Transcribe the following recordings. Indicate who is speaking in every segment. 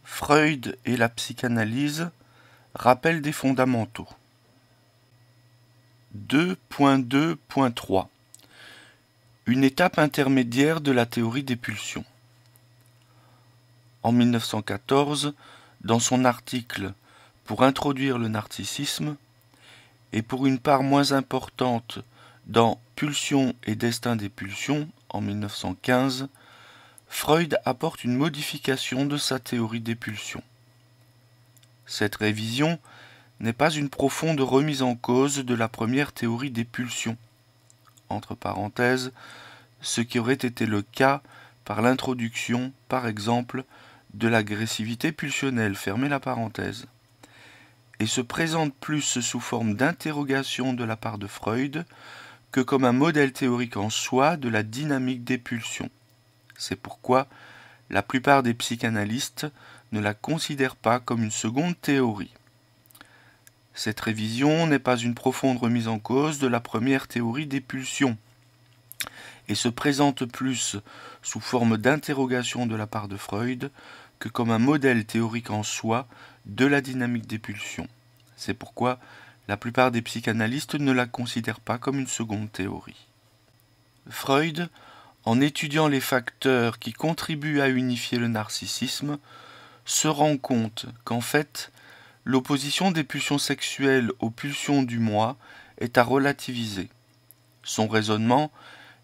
Speaker 1: Freud et la psychanalyse, rappel des fondamentaux. 2.2.3 Une étape intermédiaire de la théorie des pulsions. En 1914, dans son article « Pour introduire le narcissisme » et pour une part moins importante dans « Pulsions et destin des pulsions » en 1915, Freud apporte une modification de sa théorie des pulsions. Cette révision n'est pas une profonde remise en cause de la première théorie des pulsions, entre parenthèses, ce qui aurait été le cas par l'introduction, par exemple, de l'agressivité pulsionnelle, fermez la parenthèse, et se présente plus sous forme d'interrogation de la part de Freud que comme un modèle théorique en soi de la dynamique des pulsions. C'est pourquoi la plupart des psychanalystes ne la considèrent pas comme une seconde théorie. Cette révision n'est pas une profonde remise en cause de la première théorie des pulsions et se présente plus sous forme d'interrogation de la part de Freud que comme un modèle théorique en soi de la dynamique des pulsions. C'est pourquoi la plupart des psychanalystes ne la considèrent pas comme une seconde théorie. Freud, en étudiant les facteurs qui contribuent à unifier le narcissisme, se rend compte qu'en fait, l'opposition des pulsions sexuelles aux pulsions du moi est à relativiser. Son raisonnement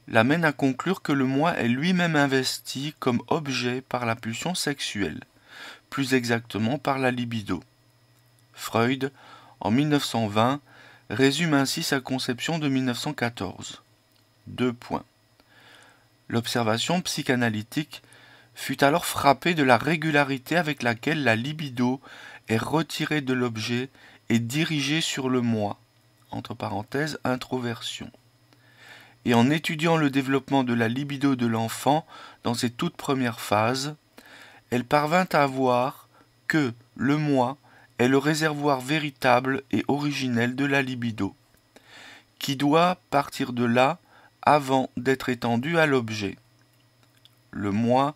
Speaker 1: l'amène à conclure que le moi est lui-même investi comme objet par la pulsion sexuelle, plus exactement par la libido. Freud, en 1920, résume ainsi sa conception de 1914. 2 points. L'observation psychanalytique fut alors frappée de la régularité avec laquelle la libido est retirée de l'objet et dirigée sur le moi, entre parenthèses, introversion. Et en étudiant le développement de la libido de l'enfant dans ses toutes premières phases, elle parvint à voir que le moi est le réservoir véritable et originel de la libido, qui doit partir de là avant d'être étendu à l'objet. Le moi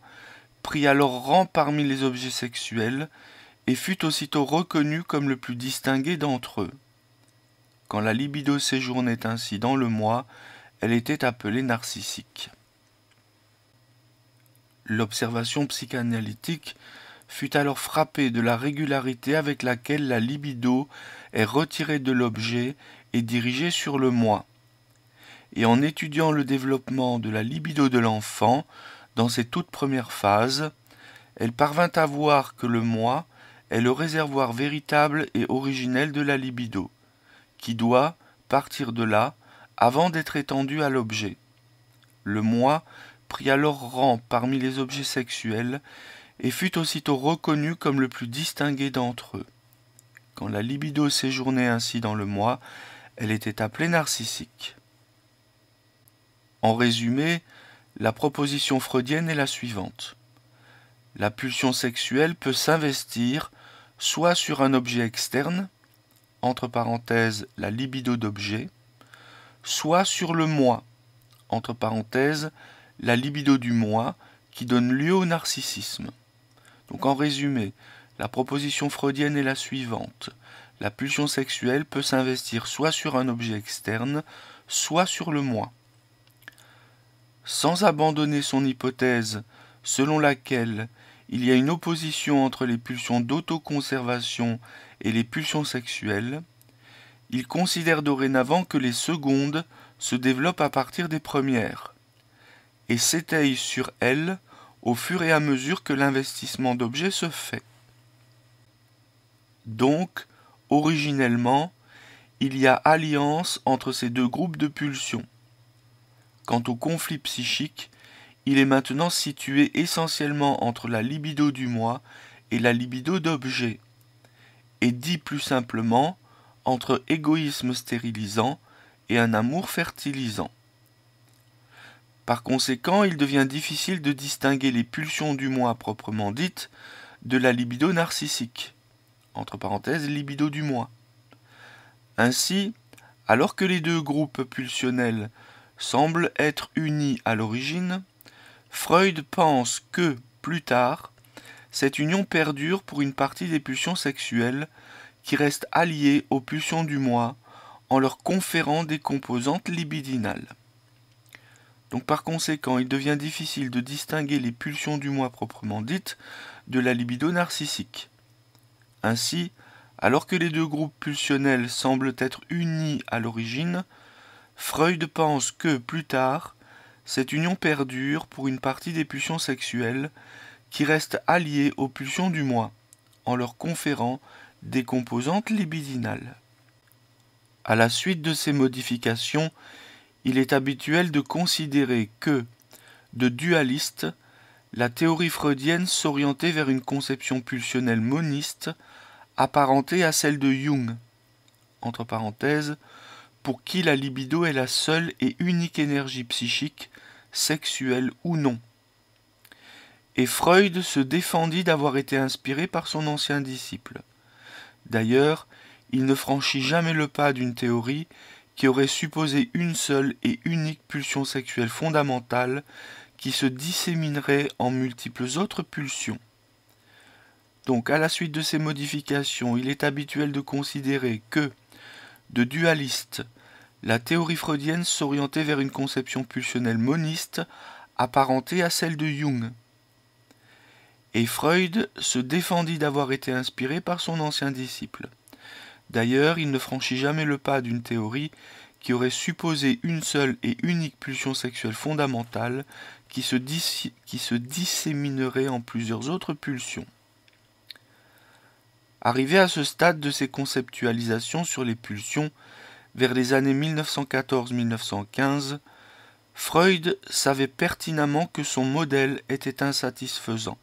Speaker 1: prit alors rang parmi les objets sexuels et fut aussitôt reconnu comme le plus distingué d'entre eux. Quand la libido séjournait ainsi dans le moi, elle était appelée narcissique. L'observation psychanalytique fut alors frappée de la régularité avec laquelle la libido est retirée de l'objet et dirigée sur le moi. Et en étudiant le développement de la libido de l'enfant dans ses toutes premières phases, elle parvint à voir que le moi est le réservoir véritable et originel de la libido, qui doit partir de là avant d'être étendu à l'objet. Le moi prit alors rang parmi les objets sexuels et fut aussitôt reconnu comme le plus distingué d'entre eux. Quand la libido séjournait ainsi dans le moi, elle était appelée narcissique. En résumé, la proposition freudienne est la suivante. La pulsion sexuelle peut s'investir soit sur un objet externe, entre parenthèses la libido d'objet, soit sur le moi, entre parenthèses la libido du moi, qui donne lieu au narcissisme. Donc en résumé, la proposition freudienne est la suivante. La pulsion sexuelle peut s'investir soit sur un objet externe, soit sur le moi. Sans abandonner son hypothèse selon laquelle il y a une opposition entre les pulsions d'autoconservation et les pulsions sexuelles, il considère dorénavant que les secondes se développent à partir des premières et s'étayent sur elles au fur et à mesure que l'investissement d'objets se fait. Donc, originellement, il y a alliance entre ces deux groupes de pulsions. Quant au conflit psychique, il est maintenant situé essentiellement entre la libido du moi et la libido d'objet, et dit plus simplement entre égoïsme stérilisant et un amour fertilisant. Par conséquent, il devient difficile de distinguer les pulsions du moi proprement dites de la libido narcissique, entre parenthèses libido du moi. Ainsi, alors que les deux groupes pulsionnels semblent être unis à l'origine, Freud pense que, plus tard, cette union perdure pour une partie des pulsions sexuelles qui restent alliées aux pulsions du moi en leur conférant des composantes libidinales. Donc par conséquent, il devient difficile de distinguer les pulsions du moi proprement dites de la libido narcissique. Ainsi, alors que les deux groupes pulsionnels semblent être unis à l'origine, Freud pense que, plus tard, cette union perdure pour une partie des pulsions sexuelles qui restent alliées aux pulsions du moi, en leur conférant des composantes libidinales. À la suite de ces modifications, il est habituel de considérer que, de dualiste, la théorie freudienne s'orientait vers une conception pulsionnelle moniste apparentée à celle de Jung, entre parenthèses, pour qui la libido est la seule et unique énergie psychique, sexuelle ou non. Et Freud se défendit d'avoir été inspiré par son ancien disciple. D'ailleurs, il ne franchit jamais le pas d'une théorie qui aurait supposé une seule et unique pulsion sexuelle fondamentale qui se disséminerait en multiples autres pulsions. Donc, à la suite de ces modifications, il est habituel de considérer que, de dualiste, la théorie freudienne s'orientait vers une conception pulsionnelle moniste apparentée à celle de Jung. Et Freud se défendit d'avoir été inspiré par son ancien disciple. D'ailleurs, il ne franchit jamais le pas d'une théorie qui aurait supposé une seule et unique pulsion sexuelle fondamentale qui se disséminerait en plusieurs autres pulsions. Arrivé à ce stade de ses conceptualisations sur les pulsions, vers les années 1914-1915, Freud savait pertinemment que son modèle était insatisfaisant.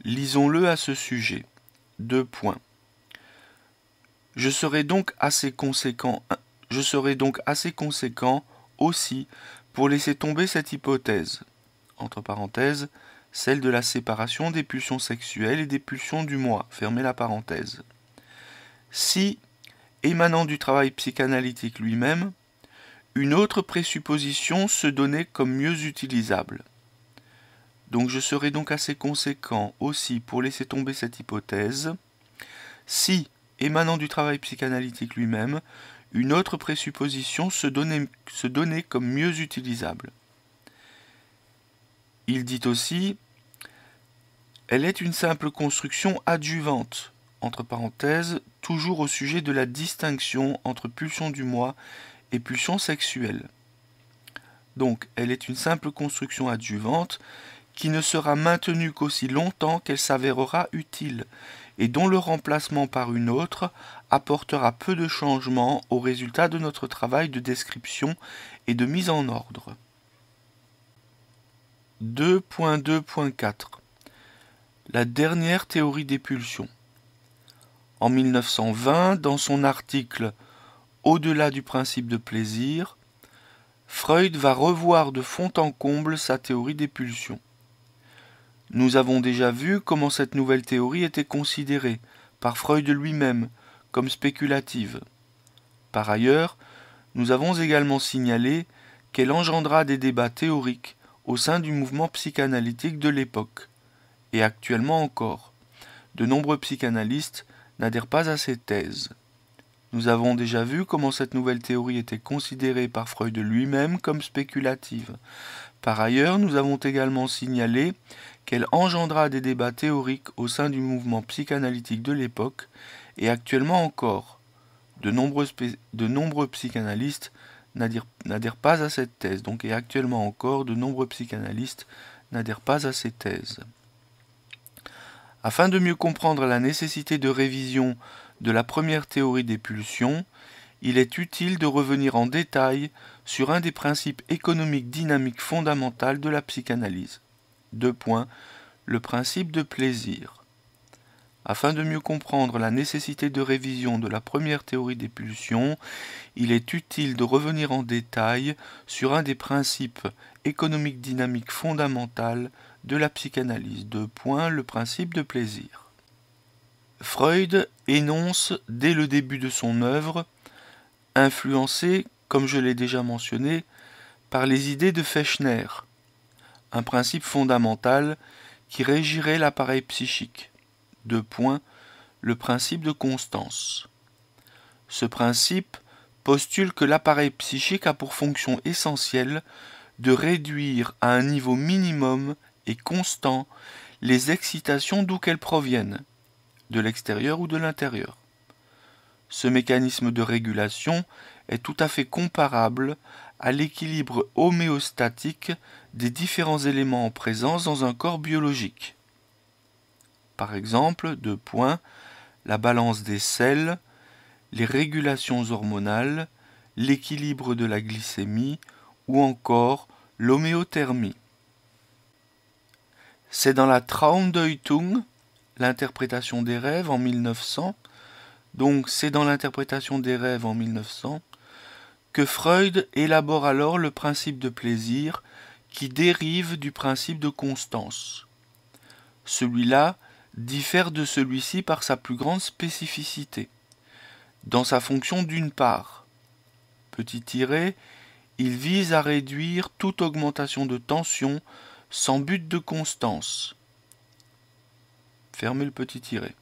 Speaker 1: Lisons-le à ce sujet. 2 points. Je serai donc assez conséquent aussi pour laisser tomber cette hypothèse, entre parenthèses, celle de la séparation des pulsions sexuelles et des pulsions du moi, fermez la parenthèse. Si, émanant du travail psychanalytique lui-même, une autre présupposition se donnait comme mieux utilisable. Donc je serai donc assez conséquent aussi pour laisser tomber cette hypothèse, si, émanant du travail psychanalytique lui-même, une autre présupposition se donnait comme mieux utilisable. Il dit aussi, elle est une simple construction adjuvante, entre parenthèses, toujours au sujet de la distinction entre pulsion du moi et pulsion sexuelle. Donc, elle est une simple construction adjuvante qui ne sera maintenue qu'aussi longtemps qu'elle s'avérera utile, et dont le remplacement par une autre apportera peu de changements au résultat de notre travail de description et de mise en ordre. 2.2.4 La dernière théorie des pulsions. En 1920, dans son article « Au-delà du principe de plaisir », Freud va revoir de fond en comble sa théorie des pulsions. Nous avons déjà vu comment cette nouvelle théorie était considérée, par Freud lui-même, comme spéculative. Par ailleurs, nous avons également signalé qu'elle engendra des débats théoriques au sein du mouvement psychanalytique de l'époque, et actuellement encore. De nombreux psychanalystes n'adhèrent pas à ces thèses. Nous avons déjà vu comment cette nouvelle théorie était considérée par Freud lui-même comme spéculative. Par ailleurs, nous avons également signalé qu'elle engendra des débats théoriques au sein du mouvement psychanalytique de l'époque, et actuellement encore. De nombreux psychanalystes n'adhèrent pas à cette thèse, donc et actuellement encore, de nombreux psychanalystes n'adhèrent pas à ces thèses. Afin de mieux comprendre la nécessité de révision de la première théorie des pulsions, il est utile de revenir en détail sur un des principes économiques dynamiques fondamentaux de la psychanalyse. 2 points. Le principe de plaisir. Afin de mieux comprendre la nécessité de révision de la première théorie des pulsions, il est utile de revenir en détail sur un des principes économiques dynamiques fondamentaux de la psychanalyse. 2 points. Le principe de plaisir. Freud énonce dès le début de son œuvre, influencé, comme je l'ai déjà mentionné, par les idées de Fechner, un principe fondamental qui régirait l'appareil psychique. 2 points, le principe de constance. Ce principe postule que l'appareil psychique a pour fonction essentielle de réduire à un niveau minimum et constant les excitations d'où qu'elles proviennent, de l'extérieur ou de l'intérieur. Ce mécanisme de régulation est tout à fait comparable à l'équilibre homéostatique des différents éléments en présence dans un corps biologique. Par exemple, 2 points, la balance des sels, les régulations hormonales, l'équilibre de la glycémie ou encore l'homéothermie. C'est dans la Traumdeutung, l'interprétation des rêves en 1900, donc c'est dans l'interprétation des rêves en 1900, que Freud élabore alors le principe de plaisir qui dérive du principe de constance. Celui-là diffère de celui-ci par sa plus grande spécificité. Dans sa fonction d'une part, petit tiret, il vise à réduire toute augmentation de tension sans but de constance. Fermez le petit tiret.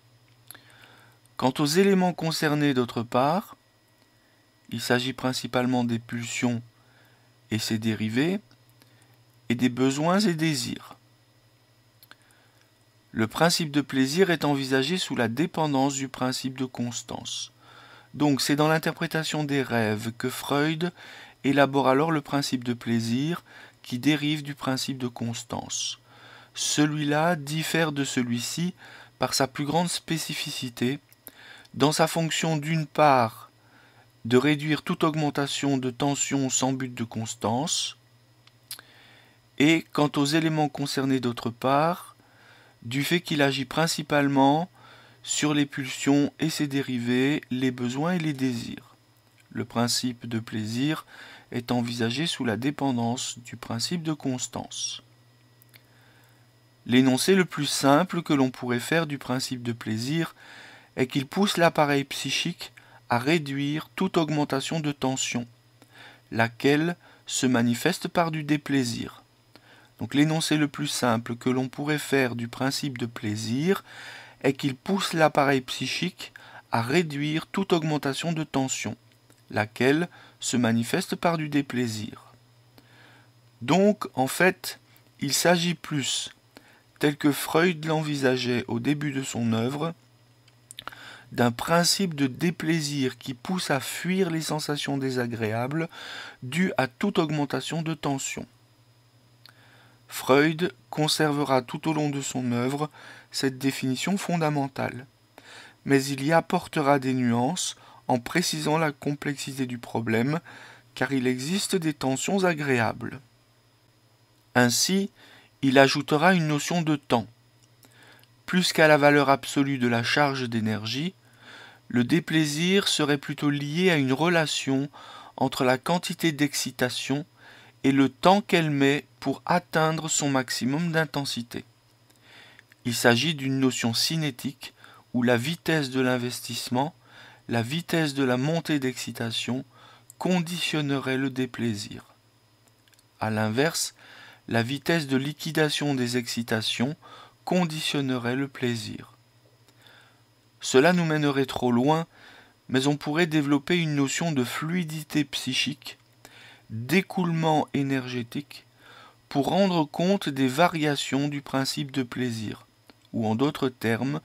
Speaker 1: Quant aux éléments concernés d'autre part, il s'agit principalement des pulsions et ses dérivés, et des besoins et désirs. Le principe de plaisir est envisagé sous la dépendance du principe de constance. Donc c'est dans l'interprétation des rêves que Freud élabore alors le principe de plaisir qui dérive du principe de constance. Celui-là diffère de celui-ci par sa plus grande spécificité, dans sa fonction d'une part de réduire toute augmentation de tension sans but de constance, et quant aux éléments concernés d'autre part, du fait qu'il agit principalement sur les pulsions et ses dérivés, les besoins et les désirs. Le principe de plaisir est envisagé sous la dépendance du principe de constance. L'énoncé le plus simple que l'on pourrait faire du principe de plaisir est qu'il pousse l'appareil psychique à réduire toute augmentation de tension, laquelle se manifeste par du déplaisir. Donc l'énoncé le plus simple que l'on pourrait faire du principe de plaisir est qu'il pousse l'appareil psychique à réduire toute augmentation de tension, laquelle se manifeste par du déplaisir. Donc, en fait, il s'agit plus, tel que Freud l'envisageait au début de son œuvre, d'un principe de déplaisir qui pousse à fuir les sensations désagréables dues à toute augmentation de tension. Freud conservera tout au long de son œuvre cette définition fondamentale, mais il y apportera des nuances en précisant la complexité du problème, car il existe des tensions agréables. Ainsi, il ajoutera une notion de temps. Plus qu'à la valeur absolue de la charge d'énergie, le déplaisir serait plutôt lié à une relation entre la quantité d'excitation et le temps qu'elle met pour atteindre son maximum d'intensité. Il s'agit d'une notion cinétique où la vitesse de l'investissement, la vitesse de la montée d'excitation conditionnerait le déplaisir. A l'inverse, la vitesse de liquidation des excitations conditionnerait le plaisir. Cela nous mènerait trop loin, mais on pourrait développer une notion de fluidité psychique, d'écoulement énergétique, pour rendre compte des variations du principe de plaisir, ou en d'autres termes,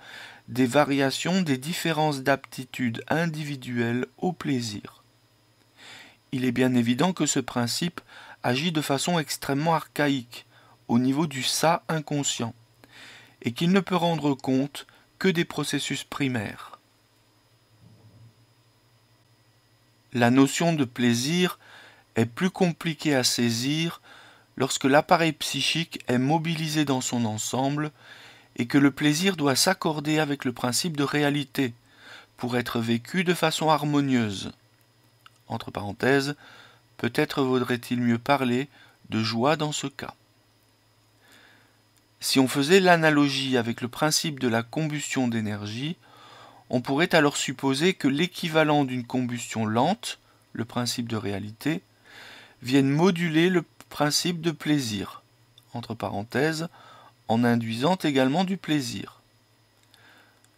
Speaker 1: des variations des différences d'aptitude individuelles au plaisir. Il est bien évident que ce principe agit de façon extrêmement archaïque, au niveau du ça inconscient, et qu'il ne peut rendre compte que des processus primaires. La notion de plaisir est plus compliquée à saisir lorsque l'appareil psychique est mobilisé dans son ensemble et que le plaisir doit s'accorder avec le principe de réalité pour être vécu de façon harmonieuse. Entre parenthèses, peut-être vaudrait-il mieux parler de joie dans ce cas. Si on faisait l'analogie avec le principe de la combustion d'énergie, on pourrait alors supposer que l'équivalent d'une combustion lente, le principe de réalité, vienne moduler le principe de plaisir, entre parenthèses, en induisant également du plaisir.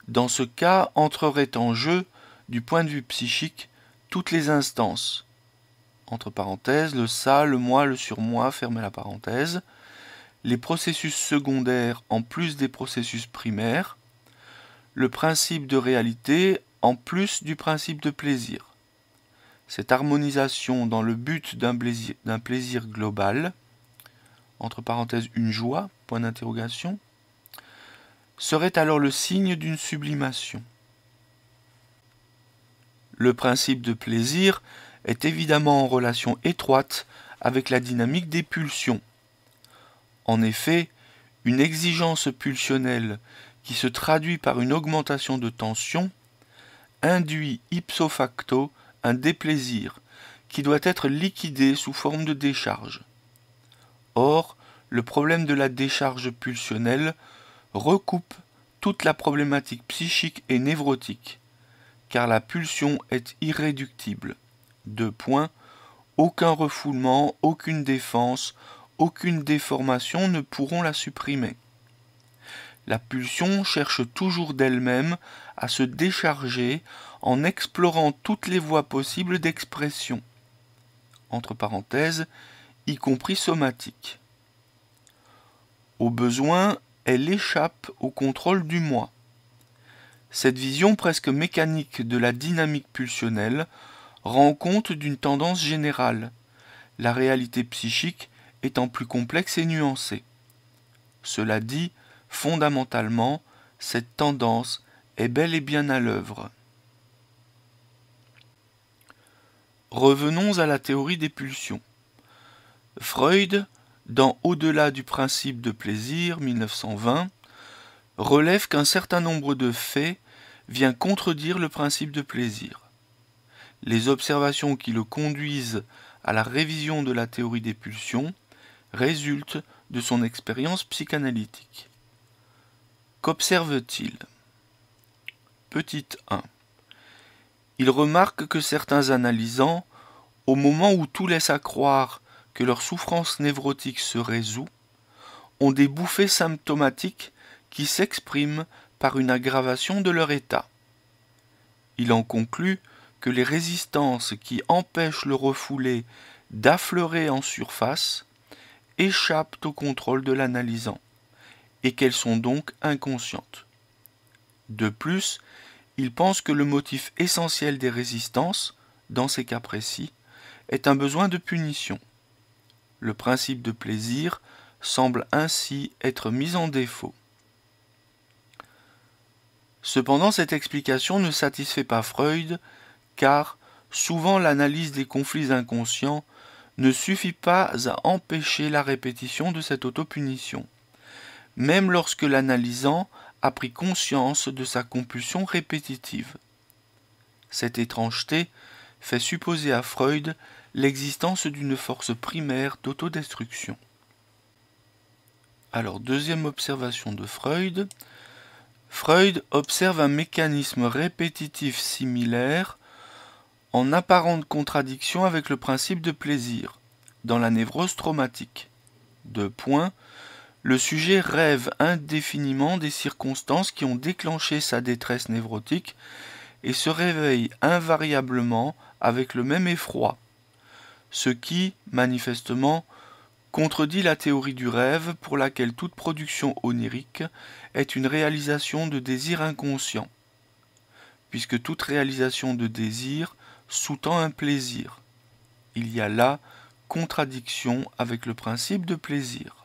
Speaker 1: Dans ce cas, entreraient en jeu, du point de vue psychique, toutes les instances, entre parenthèses, le ça, le moi, le surmoi, fermez la parenthèse, les processus secondaires en plus des processus primaires, le principe de réalité en plus du principe de plaisir. Cette harmonisation dans le but d'un plaisir global, entre parenthèses une joie, point d'interrogation, serait alors le signe d'une sublimation. Le principe de plaisir est évidemment en relation étroite avec la dynamique des pulsions. En effet, une exigence pulsionnelle qui se traduit par une augmentation de tension induit ipso facto un déplaisir qui doit être liquidé sous forme de décharge. Or, le problème de la décharge pulsionnelle recoupe toute la problématique psychique et névrotique, car la pulsion est irréductible. 2 points. Aucun refoulement, aucune défense, aucune déformation ne pourront la supprimer. La pulsion cherche toujours d'elle-même à se décharger en explorant toutes les voies possibles d'expression, entre parenthèses, y compris somatique. Au besoin, elle échappe au contrôle du moi. Cette vision presque mécanique de la dynamique pulsionnelle rend compte d'une tendance générale, la réalité psychique étant plus complexe et nuancée. Cela dit, fondamentalement, cette tendance est bel et bien à l'œuvre. Revenons à la théorie des pulsions. Freud, dans Au-delà du principe de plaisir, 1920, relève qu'un certain nombre de faits vient contredire le principe de plaisir. Les observations qui le conduisent à la révision de la théorie des pulsions résultent de son expérience psychanalytique. Qu'observe-t-il ? Petit 1. Il remarque que certains analysants, au moment où tout laisse à croire que leur souffrance névrotique se résout, ont des bouffées symptomatiques qui s'expriment par une aggravation de leur état. Il en conclut que les résistances qui empêchent le refoulé d'affleurer en surface échappent au contrôle de l'analysant, et qu'elles sont donc inconscientes. De plus, il pense que le motif essentiel des résistances, dans ces cas précis, est un besoin de punition. Le principe de plaisir semble ainsi être mis en défaut. Cependant, cette explication ne satisfait pas Freud, car souvent l'analyse des conflits inconscients ne suffit pas à empêcher la répétition de cette autopunition, même lorsque l'analysant a pris conscience de sa compulsion répétitive. Cette étrangeté fait supposer à Freud l'existence d'une force primaire d'autodestruction. Alors, deuxième observation de Freud. Freud observe un mécanisme répétitif similaire en apparente contradiction avec le principe de plaisir, dans la névrose traumatique. 2 points. Le sujet rêve indéfiniment des circonstances qui ont déclenché sa détresse névrotique et se réveille invariablement avec le même effroi, ce qui, manifestement, contredit la théorie du rêve pour laquelle toute production onirique est une réalisation de désir inconscient, puisque toute réalisation de désir sous-tend un plaisir. Il y a là contradiction avec le principe de plaisir.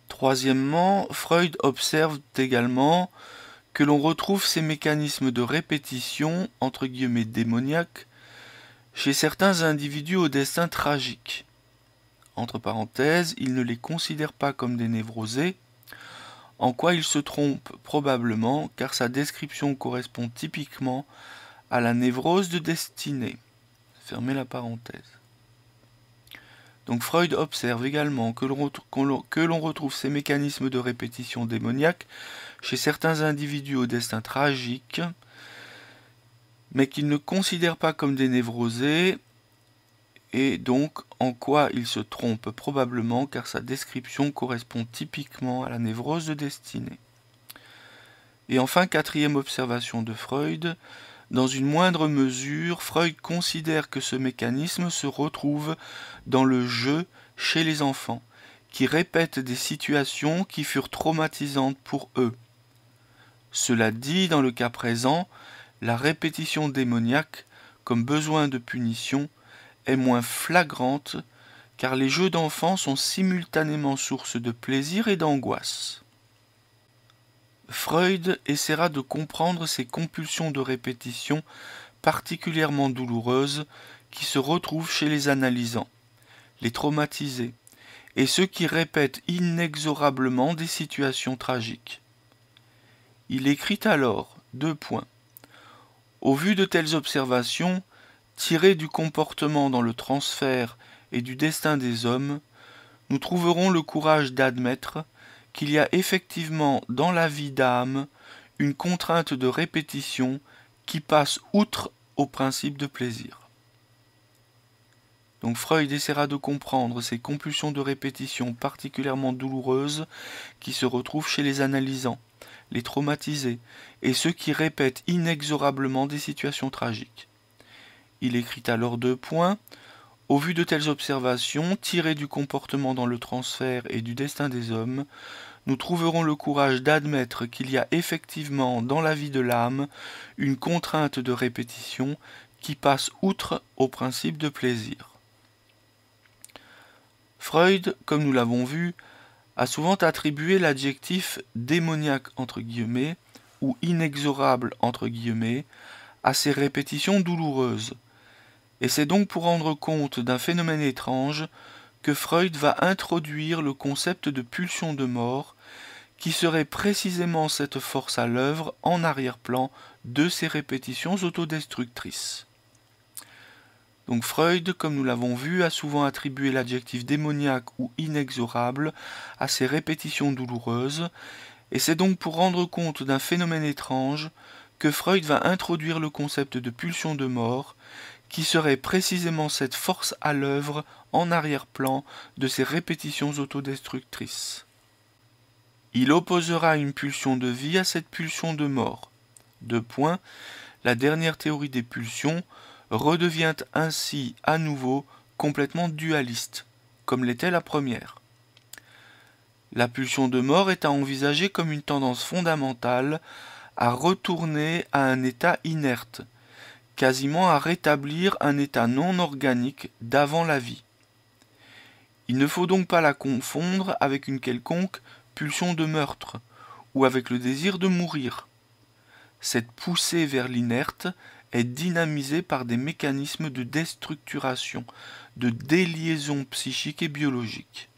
Speaker 1: Troisièmement, Freud observe également que l'on retrouve ces mécanismes de répétition, entre guillemets démoniaques, chez certains individus au destin tragique. Entre parenthèses, il ne les considère pas comme des névrosés, en quoi il se trompe probablement, car sa description correspond typiquement à la névrose de destinée. Fermez la parenthèse. Donc Freud observe également que l'on retrouve ces mécanismes de répétition démoniaque chez certains individus au destin tragique, mais qu'il ne considère pas comme des névrosés, et donc en quoi il se trompe probablement car sa description correspond typiquement à la névrose de destinée. Et enfin, quatrième observation de Freud, dans une moindre mesure, Freud considère que ce mécanisme se retrouve dans le jeu chez les enfants, qui répètent des situations qui furent traumatisantes pour eux. Cela dit, dans le cas présent, la répétition démoniaque, comme besoin de punition, est moins flagrante, car les jeux d'enfants sont simultanément source de plaisir et d'angoisse. Freud essaiera de comprendre ces compulsions de répétition particulièrement douloureuses qui se retrouvent chez les analysants, les traumatisés, et ceux qui répètent inexorablement des situations tragiques. Il écrit alors, 2 points. Au vu de telles observations, tirées du comportement dans le transfert et du destin des hommes, nous trouverons le courage d'admettre qu'il y a effectivement dans la vie d'âme une contrainte de répétition qui passe outre au principe de plaisir. Donc Freud essaiera de comprendre ces compulsions de répétition particulièrement douloureuses qui se retrouvent chez les analysants, les traumatisés et ceux qui répètent inexorablement des situations tragiques. Il écrit alors 2 points. Au vu de telles observations, tirées du comportement dans le transfert et du destin des hommes, nous trouverons le courage d'admettre qu'il y a effectivement dans la vie de l'âme une contrainte de répétition qui passe outre au principe de plaisir. Freud, comme nous l'avons vu, a souvent attribué l'adjectif démoniaque entre guillemets ou inexorable entre guillemets à ces répétitions douloureuses. Et c'est donc pour rendre compte d'un phénomène étrange que Freud va introduire le concept de pulsion de mort, qui serait précisément cette force à l'œuvre en arrière-plan de ces répétitions autodestructrices. Donc Freud, comme nous l'avons vu, a souvent attribué l'adjectif démoniaque ou inexorable à ces répétitions douloureuses, et c'est donc pour rendre compte d'un phénomène étrange que Freud va introduire le concept de pulsion de mort, qui serait précisément cette force à l'œuvre en arrière-plan de ces répétitions autodestructrices. Il opposera une pulsion de vie à cette pulsion de mort. 2 points. La dernière théorie des pulsions redevient ainsi à nouveau complètement dualiste, comme l'était la première. La pulsion de mort est à envisager comme une tendance fondamentale à retourner à un état inerte, quasiment à rétablir un état non organique d'avant la vie. Il ne faut donc pas la confondre avec une quelconque pulsion de meurtre, ou avec le désir de mourir. Cette poussée vers l'inerte est dynamisée par des mécanismes de déstructuration, de déliaison psychique et biologique.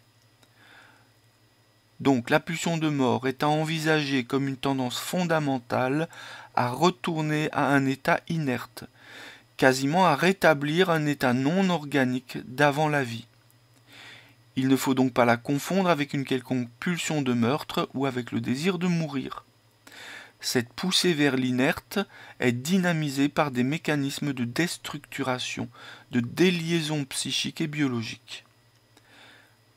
Speaker 1: Donc la pulsion de mort est à envisager comme une tendance fondamentale à retourner à un état inerte, quasiment à rétablir un état non organique d'avant la vie. Il ne faut donc pas la confondre avec une quelconque pulsion de meurtre ou avec le désir de mourir. Cette poussée vers l'inerte est dynamisée par des mécanismes de déstructuration, de déliaison psychique et biologique.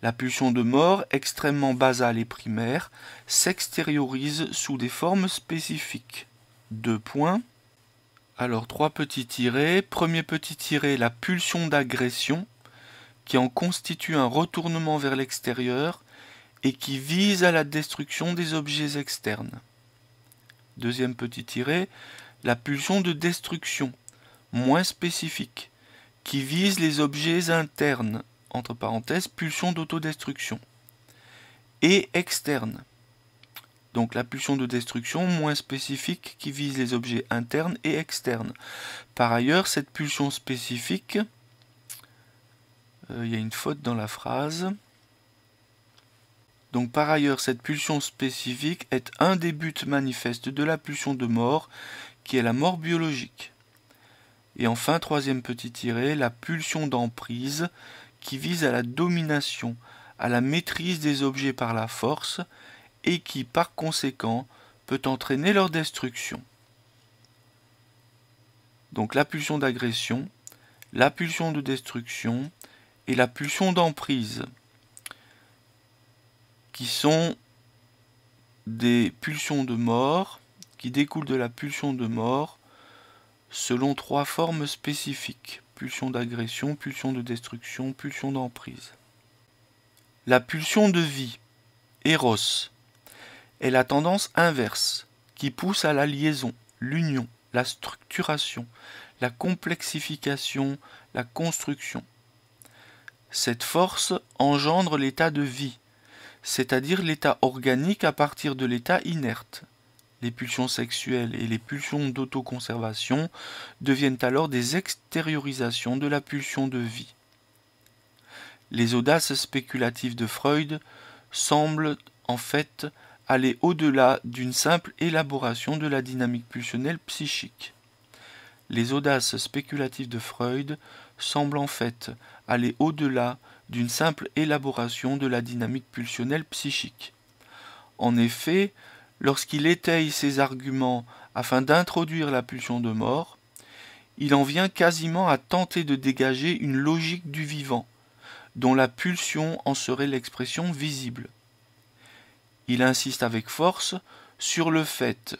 Speaker 1: La pulsion de mort, extrêmement basale et primaire, s'extériorise sous des formes spécifiques. 2 points. Alors 3 petits tirets. Premier petit tiret, la pulsion d'agression, qui en constitue un retournement vers l'extérieur et qui vise à la destruction des objets externes. Deuxième petit tiret, la pulsion de destruction, moins spécifique, qui vise les objets internes, entre parenthèses, pulsion d'autodestruction, et externe. Donc la pulsion de destruction moins spécifique qui vise les objets internes et externes. Par ailleurs, cette pulsion spécifique, il y a une faute dans la phrase. Donc par ailleurs, cette pulsion spécifique est un des buts manifestes de la pulsion de mort, qui est la mort biologique. Et enfin, troisième petit tiret, la pulsion d'emprise, qui vise à la domination, à la maîtrise des objets par la force, et qui, par conséquent, peut entraîner leur destruction. Donc la pulsion d'agression, la pulsion de destruction et la pulsion d'emprise, qui sont des pulsions de mort qui découlent de la pulsion de mort selon 3 formes spécifiques: pulsion d'agression, pulsion de destruction, pulsion d'emprise. La pulsion de vie, Eros, est la tendance inverse qui pousse à la liaison, l'union, la structuration, la complexification, la construction. Cette force engendre l'état de vie, c'est-à-dire l'état organique à partir de l'état inerte. Les pulsions sexuelles et les pulsions d'autoconservation deviennent alors des extériorisations de la pulsion de vie. Les audaces spéculatives de Freud semblent en fait aller au-delà d'une simple élaboration de la dynamique pulsionnelle psychique. Les audaces spéculatives de Freud semblent en fait aller au-delà d'une simple élaboration de la dynamique pulsionnelle psychique. En effet, lorsqu'il étaye ses arguments afin d'introduire la pulsion de mort, il en vient quasiment à tenter de dégager une logique du vivant, dont la pulsion en serait l'expression visible. Il insiste avec force sur le fait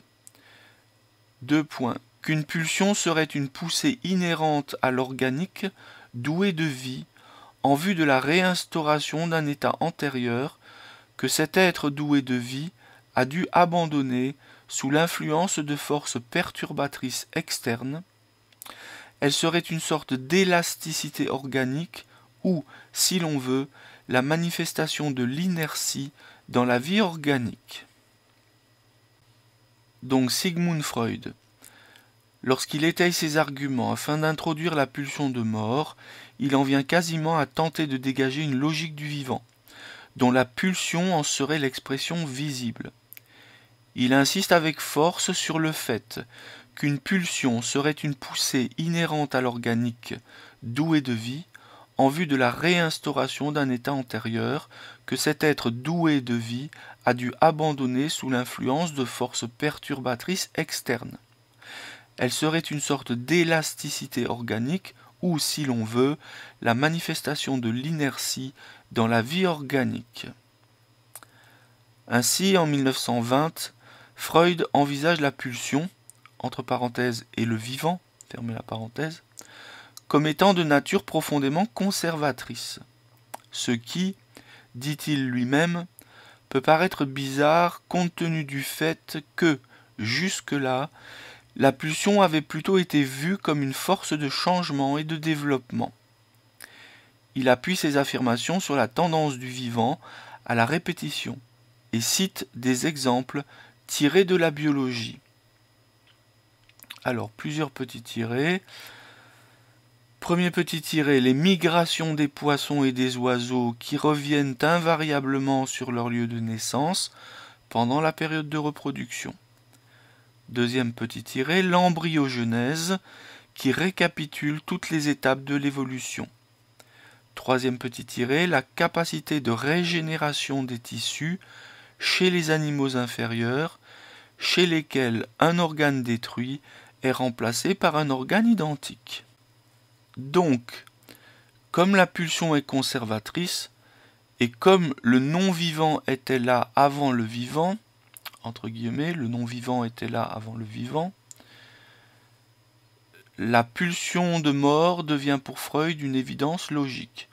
Speaker 1: qu'une pulsion serait une poussée inhérente à l'organique doué de vie en vue de la réinstauration d'un état antérieur que cet être doué de vie a dû abandonner sous l'influence de forces perturbatrices externes. Elle serait une sorte d'élasticité organique ou, si l'on veut, la manifestation de l'inertie dans la vie organique. Donc Sigmund Freud, lorsqu'il étaye ses arguments afin d'introduire la pulsion de mort, il en vient quasiment à tenter de dégager une logique du vivant, dont la pulsion en serait l'expression visible. Il insiste avec force sur le fait qu'une pulsion serait une poussée inhérente à l'organique doué de vie, en vue de la réinstauration d'un état antérieur que cet être doué de vie a dû abandonner sous l'influence de forces perturbatrices externes. Elle serait une sorte d'élasticité organique ou, si l'on veut, la manifestation de l'inertie dans la vie organique. Ainsi, en 1920, Freud envisage la pulsion, entre parenthèses, et le vivant, fermez la parenthèse, comme étant de nature profondément conservatrice, ce qui, dit-il lui-même, peut paraître bizarre compte tenu du fait que, jusque-là, la pulsion avait plutôt été vue comme une force de changement et de développement. Il appuie ses affirmations sur la tendance du vivant à la répétition et cite des exemples tirés de la biologie. Alors, plusieurs petits tirés. Premier petit tiré, les migrations des poissons et des oiseaux qui reviennent invariablement sur leur lieu de naissance pendant la période de reproduction. Deuxième petit tiré, l'embryogenèse qui récapitule toutes les étapes de l'évolution. Troisième petit tiré, la capacité de régénération des tissus chez les animaux inférieurs, chez lesquels un organe détruit est remplacé par un organe identique. Donc, comme la pulsion est conservatrice, et comme le non-vivant était là avant le vivant, entre guillemets, le non-vivant était là avant le vivant, la pulsion de mort devient pour Freud une évidence logique.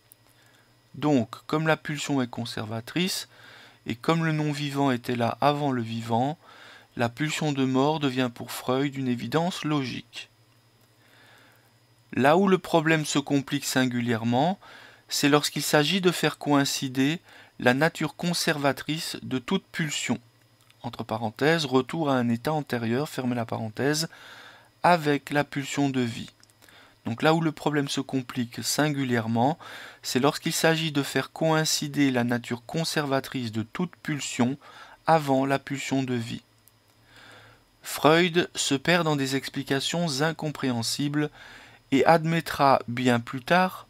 Speaker 1: Donc, comme la pulsion est conservatrice, et comme le non-vivant était là avant le vivant, la pulsion de mort devient pour Freud une évidence logique. Là où le problème se complique singulièrement, c'est lorsqu'il s'agit de faire coïncider la nature conservatrice de toute pulsion, entre parenthèses, retour à un état antérieur, fermez la parenthèse, avec la pulsion de vie. Donc là où le problème se complique singulièrement, c'est lorsqu'il s'agit de faire coïncider la nature conservatrice de toute pulsion avant la pulsion de vie. Freud se perd dans des explications incompréhensibles et admettra bien plus tard,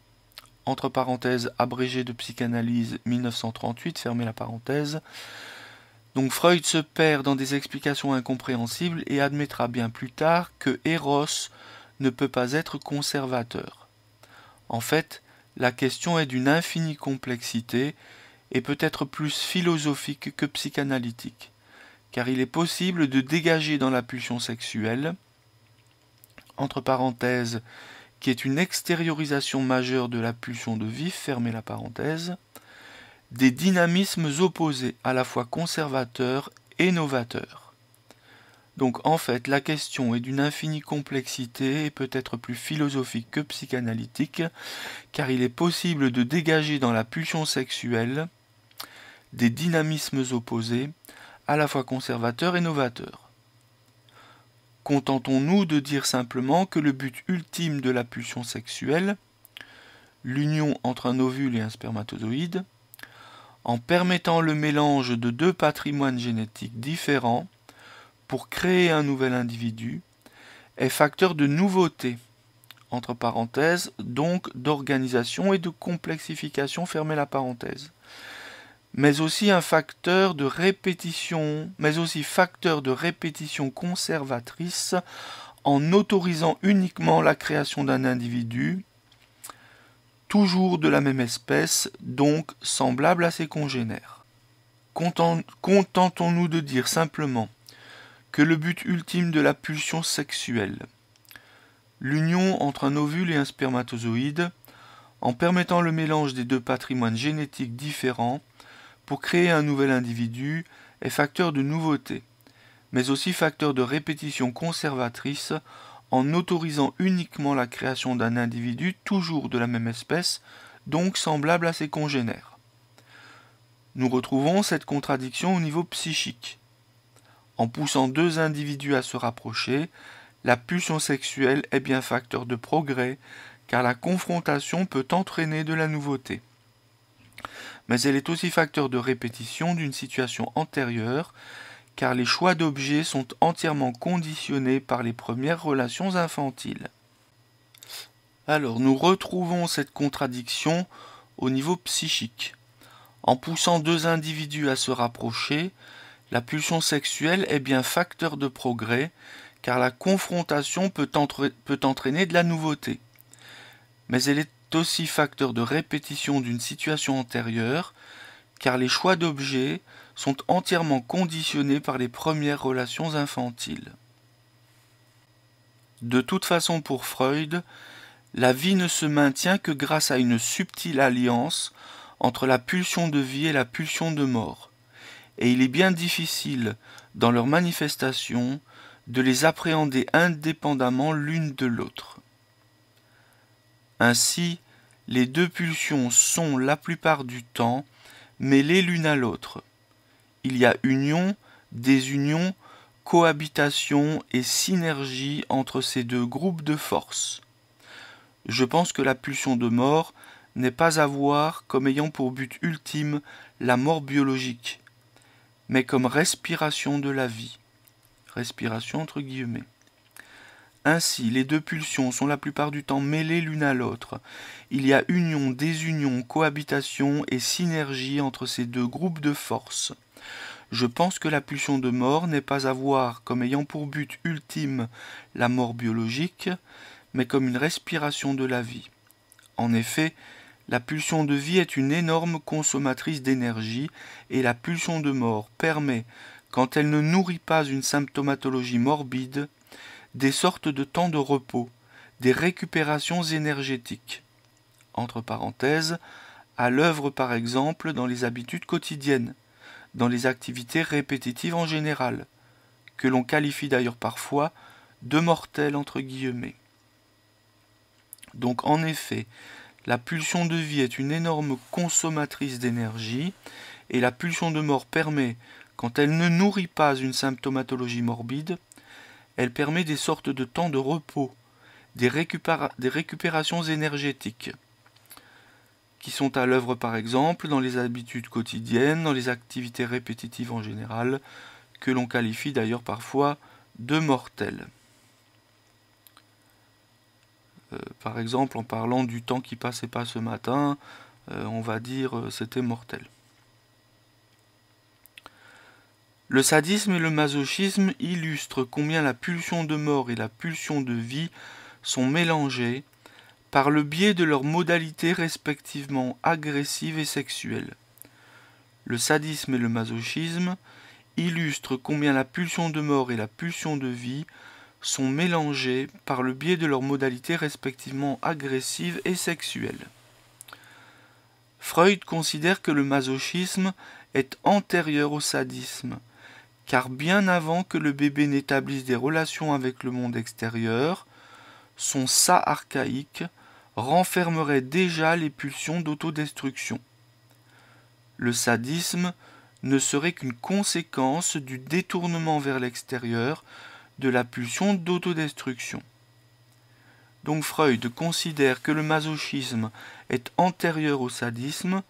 Speaker 1: entre parenthèses abrégé de psychanalyse 1938, fermez la parenthèse, donc Freud se perd dans des explications incompréhensibles et admettra bien plus tard que Eros ne peut pas être conservateur. En fait, la question est d'une infinie complexité et peut être plus philosophique que psychanalytique, car il est possible de dégager dans la pulsion sexuelle, entre parenthèses, qui est une extériorisation majeure de la pulsion de vie, fermez la parenthèse, des dynamismes opposés, à la fois conservateurs et novateurs. Donc en fait, la question est d'une infinie complexité et peut être plus philosophique que psychanalytique, car il est possible de dégager dans la pulsion sexuelle des dynamismes opposés, à la fois conservateurs et novateurs. Contentons-nous de dire simplement que le but ultime de la pulsion sexuelle, l'union entre un ovule et un spermatozoïde, en permettant le mélange de deux patrimoines génétiques différents pour créer un nouvel individu, est facteur de nouveauté, entre parenthèses, donc d'organisation et de complexification, fermez la parenthèse, mais aussi un facteur de répétition, conservatrice en autorisant uniquement la création d'un individu, toujours de la même espèce, donc semblable à ses congénères. Contentons-nous de dire simplement que le but ultime de la pulsion sexuelle, l'union entre un ovule et un spermatozoïde, en permettant le mélange des deux patrimoines génétiques différents pour créer un nouvel individu, est facteur de nouveauté, mais aussi facteur de répétition conservatrice en autorisant uniquement la création d'un individu toujours de la même espèce, donc semblable à ses congénères. Nous retrouvons cette contradiction au niveau psychique. En poussant deux individus à se rapprocher, la pulsion sexuelle est bien facteur de progrès, car la confrontation peut entraîner de la nouveauté. Mais elle est aussi facteur de répétition d'une situation antérieure, car les choix d'objets sont entièrement conditionnés par les premières relations infantiles. Alors, nous retrouvons cette contradiction au niveau psychique. En poussant deux individus à se rapprocher, la pulsion sexuelle est bien facteur de progrès, car la confrontation peut entraîner de la nouveauté. Mais elle est aussi facteur de répétition d'une situation antérieure, car les choix d'objets sont entièrement conditionnés par les premières relations infantiles. De toute façon, pour Freud, la vie ne se maintient que grâce à une subtile alliance entre la pulsion de vie et la pulsion de mort, et il est bien difficile, dans leur manifestation, de les appréhender indépendamment l'une de l'autre. Ainsi, les deux pulsions sont, la plupart du temps, mêlées l'une à l'autre. Il y a union, désunion, cohabitation et synergie entre ces deux groupes de forces. Je pense que la pulsion de mort n'est pas à voir comme ayant pour but ultime la mort biologique, mais comme respiration de la vie. Respiration entre guillemets. Ainsi, les deux pulsions sont la plupart du temps mêlées l'une à l'autre. Il y a union, désunion, cohabitation et synergie entre ces deux groupes de forces. Je pense que la pulsion de mort n'est pas à voir comme ayant pour but ultime la mort biologique, mais comme une respiration de la vie. En effet, la pulsion de vie est une énorme consommatrice d'énergie et la pulsion de mort permet, quand elle ne nourrit pas une symptomatologie morbide, des sortes de temps de repos, des récupérations énergétiques. Entre parenthèses, à l'œuvre par exemple dans les habitudes quotidiennes, dans les activités répétitives en général, que l'on qualifie d'ailleurs parfois de mortelles entre guillemets. Donc en effet, la pulsion de vie est une énorme consommatrice d'énergie et la pulsion de mort permet, quand elle ne nourrit pas une symptomatologie morbide, elle permet des sortes de temps de repos, des récupérations énergétiques, qui sont à l'œuvre par exemple dans les habitudes quotidiennes, dans les activités répétitives en général, que l'on qualifie d'ailleurs parfois de mortelles. Par exemple, en parlant du temps qui passait pas ce matin, on va dire c'était mortel. Le sadisme et le masochisme illustrent combien la pulsion de mort et la pulsion de vie sont mélangées par le biais de leurs modalités respectivement agressives et sexuelles. Le sadisme et le masochisme illustrent combien la pulsion de mort et la pulsion de vie sont mélangées par le biais de leurs modalités respectivement agressives et sexuelles. Freud considère que le masochisme est antérieur au sadisme, car bien avant que le bébé n'établisse des relations avec le monde extérieur, son ça archaïque renfermerait déjà les pulsions d'autodestruction. Le sadisme ne serait qu'une conséquence du détournement vers l'extérieur de la pulsion d'autodestruction. Donc Freud considère que le masochisme est antérieur au sadisme,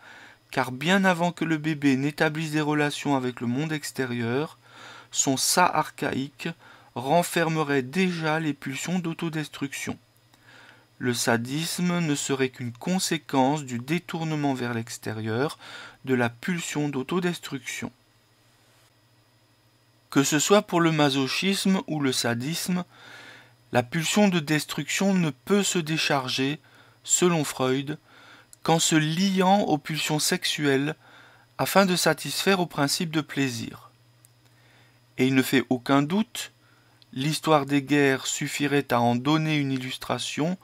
Speaker 1: car bien avant que le bébé n'établisse des relations avec le monde extérieur, son ça archaïque renfermerait déjà les pulsions d'autodestruction. Le sadisme ne serait qu'une conséquence du détournement vers l'extérieur de la pulsion d'autodestruction. Que ce soit pour le masochisme ou le sadisme, la pulsion de destruction ne peut se décharger, selon Freud, qu'en se liant aux pulsions sexuelles afin de satisfaire au principe de plaisir. Et il ne fait aucun doute, l'histoire des guerres suffirait à en donner une illustration,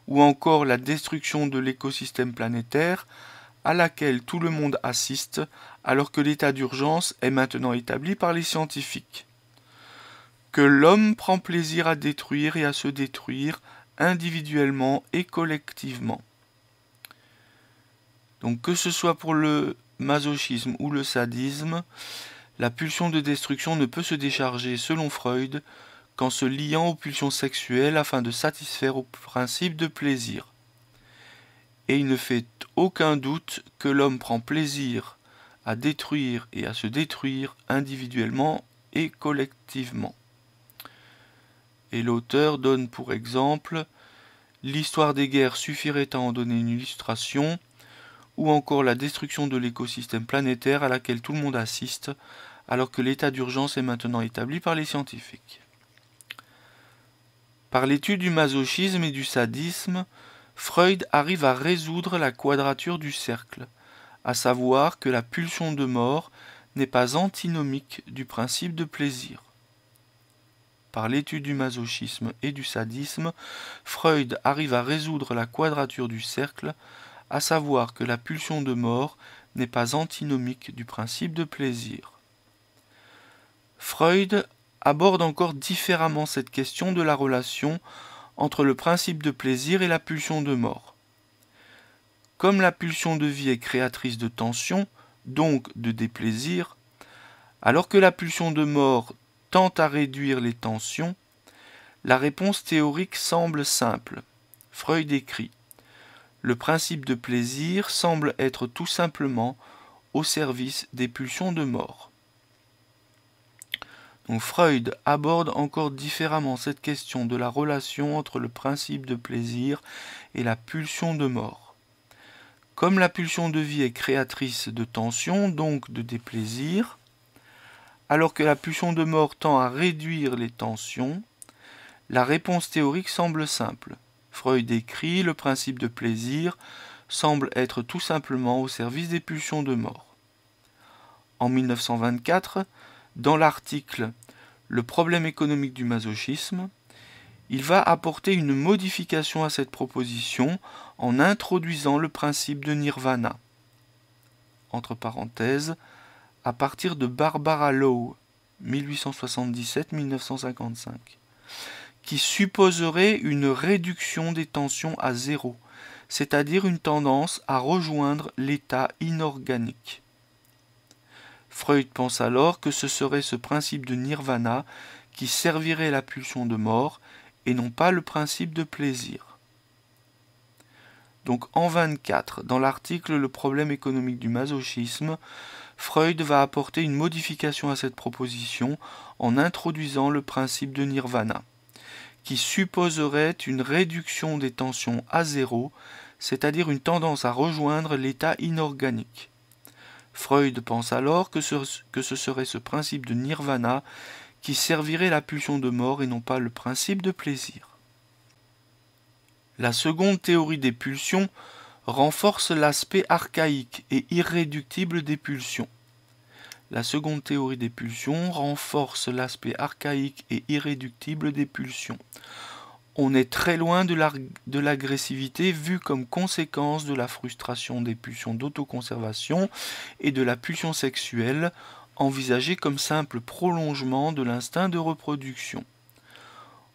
Speaker 1: ou encore la destruction de l'écosystème planétaire à laquelle tout le monde assiste alors que l'état d'urgence est maintenant établi par les scientifiques. Que l'homme prend plaisir à détruire et à se détruire individuellement et collectivement. Donc que ce soit pour le masochisme ou le sadisme, la pulsion de destruction ne peut se décharger, selon Freud, qu'en se liant aux pulsions sexuelles afin de satisfaire au principe de plaisir. Et il ne fait aucun doute que l'homme prend plaisir à détruire et à se détruire individuellement et collectivement. Et l'auteur donne pour exemple « L'histoire des guerres suffirait à en donner une illustration » ou encore la destruction de l'écosystème planétaire à laquelle tout le monde assiste alors que l'état d'urgence est maintenant établi par les scientifiques. Par l'étude du masochisme et du sadisme, Freud arrive à résoudre la quadrature du cercle, à savoir que la pulsion de mort n'est pas antinomique du principe de plaisir. Par l'étude du masochisme et du sadisme, Freud arrive à résoudre la quadrature du cercle, à savoir que la pulsion de mort n'est pas antinomique du principe de plaisir. Freud aborde encore différemment cette question de la relation entre le principe de plaisir et la pulsion de mort. Comme la pulsion de vie est créatrice de tension, donc de déplaisir, alors que la pulsion de mort tend à réduire les tensions, la réponse théorique semble simple. Freud écrit « Le principe de plaisir semble être tout simplement au service des pulsions de mort. » Donc Freud aborde encore différemment cette question de la relation entre le principe de plaisir et la pulsion de mort. Comme la pulsion de vie est créatrice de tension, donc de déplaisir, alors que la pulsion de mort tend à réduire les tensions, la réponse théorique semble simple. Freud écrit « Le principe de plaisir semble être tout simplement au service des pulsions de mort. » En 1924, dans l'article « Le problème économique du masochisme », il va apporter une modification à cette proposition en introduisant le principe de nirvana. Entre parenthèses, à partir de Barbara Lowe, 1877-1955, qui supposerait une réduction des tensions à zéro, c'est-à-dire une tendance à rejoindre l'état inorganique. Freud pense alors que ce serait ce principe de nirvana qui servirait la pulsion de mort et non pas le principe de plaisir. Donc en 24, dans l'article « Le problème économique du masochisme », Freud va apporter une modification à cette proposition en introduisant le principe de nirvana, qui supposerait une réduction des tensions à zéro, c'est-à-dire une tendance à rejoindre l'état inorganique. Freud pense alors que ce serait ce principe de nirvana qui servirait la pulsion de mort et non pas le principe de plaisir. La seconde théorie des pulsions renforce l'aspect archaïque et irréductible des pulsions. La seconde théorie des pulsions renforce l'aspect archaïque et irréductible des pulsions. On est très loin de l'agressivité vue comme conséquence de la frustration des pulsions d'autoconservation et de la pulsion sexuelle, envisagée comme simple prolongement de l'instinct de reproduction.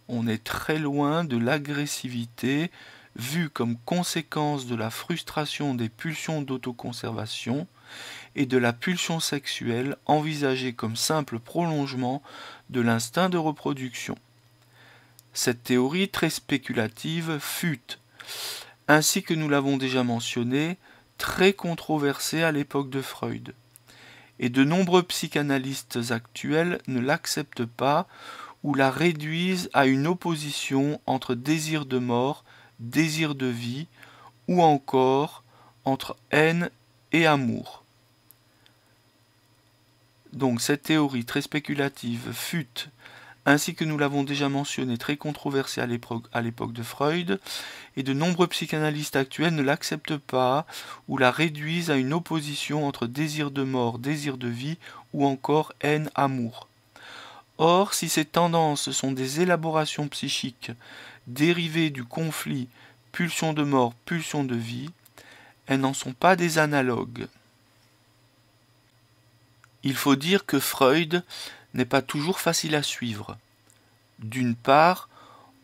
Speaker 1: On est très loin de l'agressivité vue comme conséquence de la frustration des pulsions d'autoconservation et de la pulsion sexuelle envisagée comme simple prolongement de l'instinct de reproduction. Cette théorie très spéculative fut, ainsi que nous l'avons déjà mentionné, très controversée à l'époque de Freud, et de nombreux psychanalystes actuels ne l'acceptent pas ou la réduisent à une opposition entre désir de mort, désir de vie, ou encore entre haine et amour. Donc cette théorie très spéculative fut, ainsi que nous l'avons déjà mentionné, très controversée à l'époque de Freud, et de nombreux psychanalystes actuels ne l'acceptent pas ou la réduisent à une opposition entre désir de mort, désir de vie, ou encore haine, amour. Or, si ces tendances sont des élaborations psychiques dérivées du conflit pulsion de mort, pulsion de vie, elles n'en sont pas des analogues. Il faut dire que Freud n'est pas toujours facile à suivre. D'une part,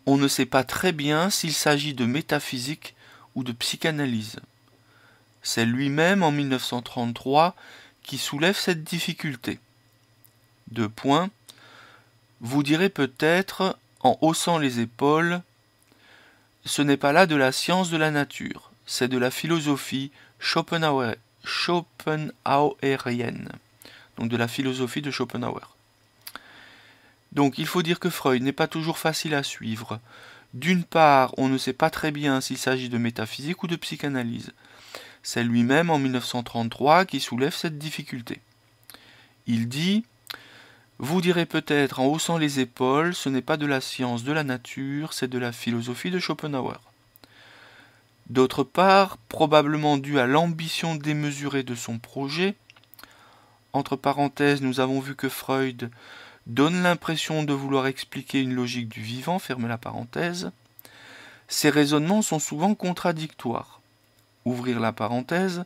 Speaker 1: on ne sait pas très bien s'il s'agit de métaphysique ou de psychanalyse. C'est lui-même en 1933 qui soulève cette difficulté. Deux points. Vous direz peut-être, en haussant les épaules, ce n'est pas là de la science de la nature, c'est de la philosophie schopenhauerienne, donc de la philosophie de Schopenhauer. Donc il faut dire que Freud n'est pas toujours facile à suivre. D'une part, on ne sait pas très bien s'il s'agit de métaphysique ou de psychanalyse. C'est lui-même en 1933 qui soulève cette difficulté. Il dit: vous direz peut-être en haussant les épaules, ce n'est pas de la science de la nature, c'est de la philosophie de Schopenhauer. D'autre part, probablement dû à l'ambition démesurée de son projet, entre parenthèses, nous avons vu que Freud donne l'impression de vouloir expliquer une logique du vivant, fermez la parenthèse, ces raisonnements sont souvent contradictoires. Ouvrir la parenthèse,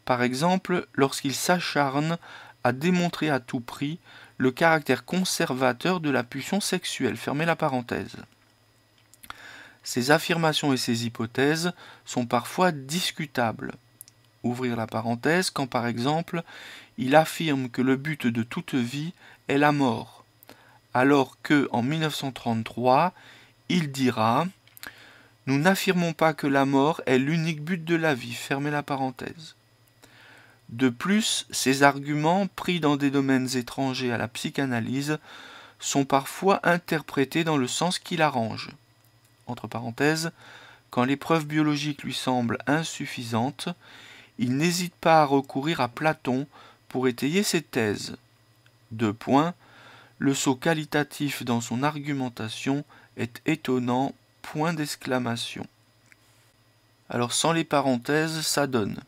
Speaker 1: par exemple, lorsqu'il s'acharne à démontrer à tout prix le caractère conservateur de la pulsion sexuelle. Fermez la parenthèse. Ces affirmations et ces hypothèses sont parfois discutables. Ouvrir la parenthèse quand, par exemple, il affirme que le but de toute vie est la mort, alors que, en 1933, il dira « Nous n'affirmons pas que la mort est l'unique but de la vie. » Fermez la parenthèse. De plus, ces arguments, pris dans des domaines étrangers à la psychanalyse, sont parfois interprétés dans le sens qu'il arrange. Entre parenthèses, quand les preuves biologiques lui semblent insuffisantes, il n'hésite pas à recourir à Platon pour étayer ses thèses. Deux points. Le saut qualitatif dans son argumentation est étonnant. Point d'exclamation. Alors sans les parenthèses, ça donne.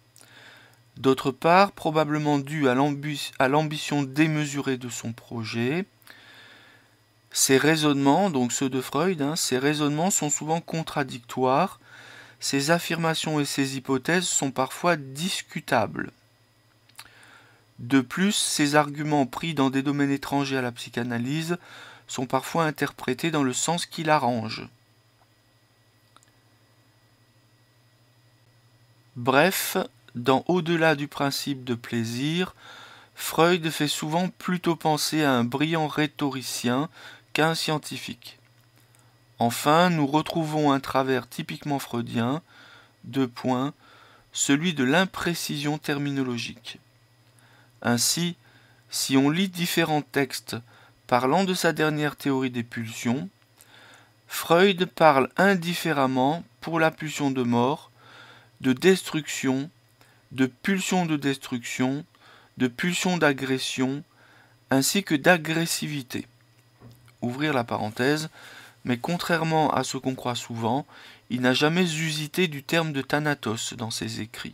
Speaker 1: D'autre part, probablement dû à l'ambition démesurée de son projet, ces raisonnements, donc ceux de Freud, ces raisonnements sont souvent contradictoires, ces affirmations et ces hypothèses sont parfois discutables. De plus, ces arguments pris dans des domaines étrangers à la psychanalyse sont parfois interprétés dans le sens qu'il arrange. Bref, dans Au-delà du principe de plaisir, Freud fait souvent plutôt penser à un brillant rhétoricien qu'à un scientifique. Enfin, nous retrouvons un travers typiquement freudien, deux points, celui de l'imprécision terminologique. Ainsi, si on lit différents textes parlant de sa dernière théorie des pulsions, Freud parle indifféremment, pour la pulsion de mort, de destruction, de pulsion de destruction, de pulsion d'agression, ainsi que d'agressivité. Ouvrir la parenthèse, mais contrairement à ce qu'on croit souvent, il n'a jamais usité du terme de thanatos dans ses écrits.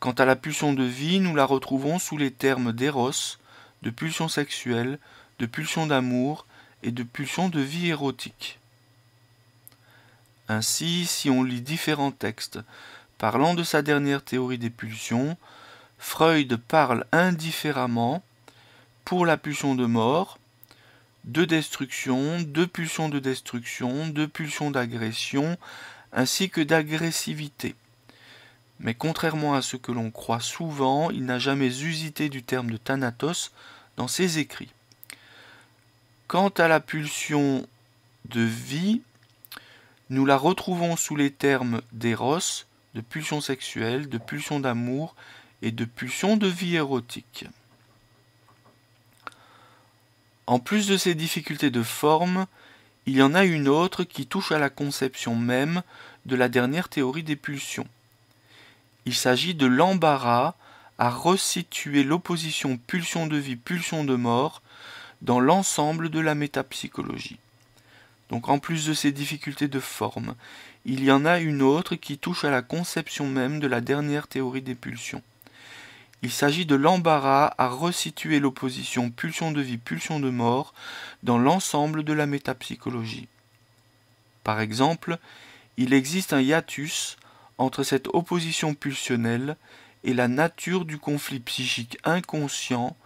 Speaker 1: Quant à la pulsion de vie, nous la retrouvons sous les termes d'éros, de pulsion sexuelle, de pulsion d'amour et de pulsion de vie érotique. Ainsi, si on lit différents textes parlant de sa dernière théorie des pulsions, Freud parle indifféremment pour la pulsion de mort, de destruction, de pulsion de destruction, de pulsion d'agression, ainsi que d'agressivité. Mais contrairement à ce que l'on croit souvent, il n'a jamais usité du terme de thanatos dans ses écrits. Quant à la pulsion de vie, nous la retrouvons sous les termes d'éros, de pulsion sexuelle, de pulsion d'amour et de pulsion de vie érotique. En plus de ces difficultés de forme, il y en a une autre qui touche à la conception même de la dernière théorie des pulsions. Il s'agit de l'embarras à resituer l'opposition pulsion de vie, pulsion de mort dans l'ensemble de la métapsychologie. Donc en plus de ces difficultés de forme, il y en a une autre qui touche à la conception même de la dernière théorie des pulsions. Il s'agit de l'embarras à resituer l'opposition pulsion de vie, pulsion de mort dans l'ensemble de la métapsychologie. Par exemple, il existe un hiatus entre cette opposition pulsionnelle et la nature du conflit psychique inconscient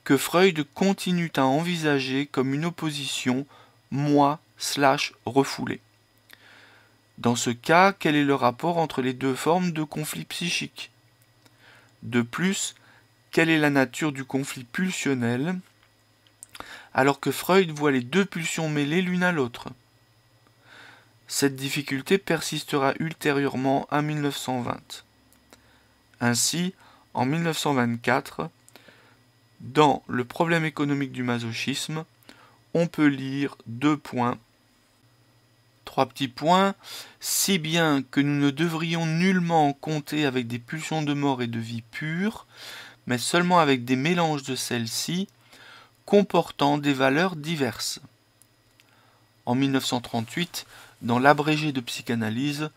Speaker 1: que Freud continue à envisager comme une opposition moi/refoulé. Dans ce cas, quel est le rapport entre les deux formes de conflit psychique? De plus, quelle est la nature du conflit pulsionnel, alors que Freud voit les deux pulsions mêlées l'une à l'autre? Cette difficulté persistera ultérieurement à 1920. Ainsi, en 1924, dans Le problème économique du masochisme, on peut lire 2 points. 3 petits points. Si bien que nous ne devrions nullement compter avec des pulsions de mort et de vie pure, mais seulement avec des mélanges de celles-ci, comportant des valeurs diverses. En 1938, dans l'abrégé de psychanalyse,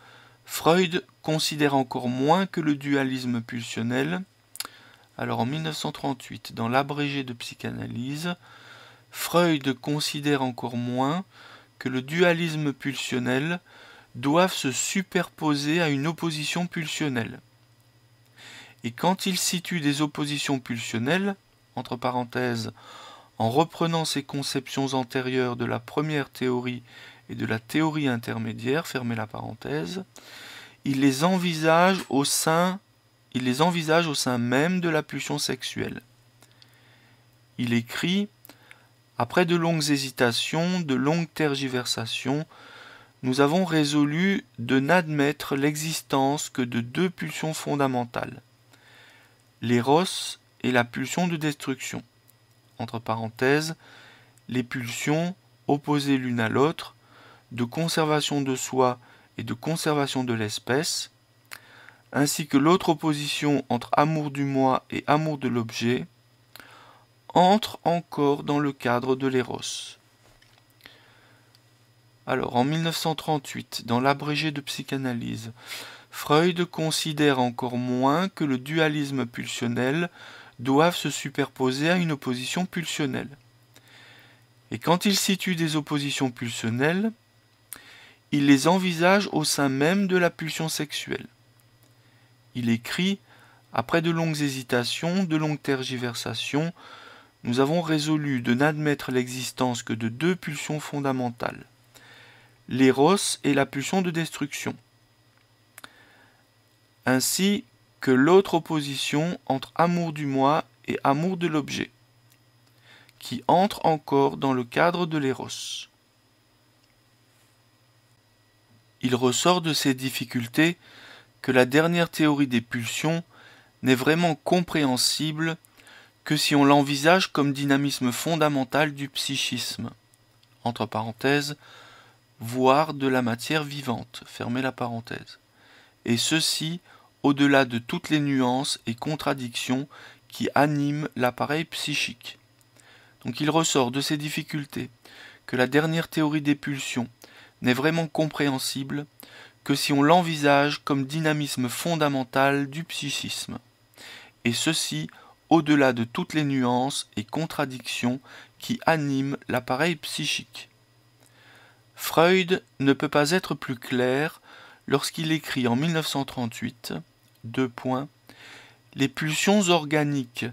Speaker 1: Freud considère encore moins que le dualisme pulsionnel. Alors en 1938, dans l'abrégé de psychanalyse, Freud considère encore moins que le dualisme pulsionnel doive se superposer à une opposition pulsionnelle. Et quand il situe des oppositions pulsionnelles, entre parenthèses, en reprenant ses conceptions antérieures de la première théorie et de la théorie intermédiaire, fermez la parenthèse, il les envisage au sein même de la pulsion sexuelle. Il écrit « Après de longues hésitations, de longues tergiversations, nous avons résolu de n'admettre l'existence que de 2 pulsions fondamentales, l'éros et la pulsion de destruction. » Entre parenthèses, les pulsions, opposées l'une à l'autre, de conservation de soi et de conservation de l'espèce, ainsi que l'autre opposition entre amour du moi et amour de l'objet, entrent encore dans le cadre de l'éros. Alors, en 1938, dans l'abrégé de psychanalyse, Freud considère encore moins que le dualisme pulsionnel doive se superposer à une opposition pulsionnelle. Et quand il situe des oppositions pulsionnelles, il les envisage au sein même de la pulsion sexuelle. Il écrit « Après de longues hésitations, de longues tergiversations, nous avons résolu de n'admettre l'existence que de 2 pulsions fondamentales, l'éros et la pulsion de destruction, ainsi que l'autre opposition entre amour du moi et amour de l'objet, qui entre encore dans le cadre de l'éros. » Il ressort de ces difficultés que la dernière théorie des pulsions n'est vraiment compréhensible que si on l'envisage comme dynamisme fondamental du psychisme, entre parenthèses, voire de la matière vivante, fermez la parenthèse, et ceci au-delà de toutes les nuances et contradictions qui animent l'appareil psychique. Donc il ressort de ces difficultés que la dernière théorie des pulsions n'est vraiment compréhensible que si on l'envisage comme dynamisme fondamental du psychisme, et ceci au-delà de toutes les nuances et contradictions qui animent l'appareil psychique. Freud ne peut pas être plus clair lorsqu'il écrit en 1938, les pulsions organiques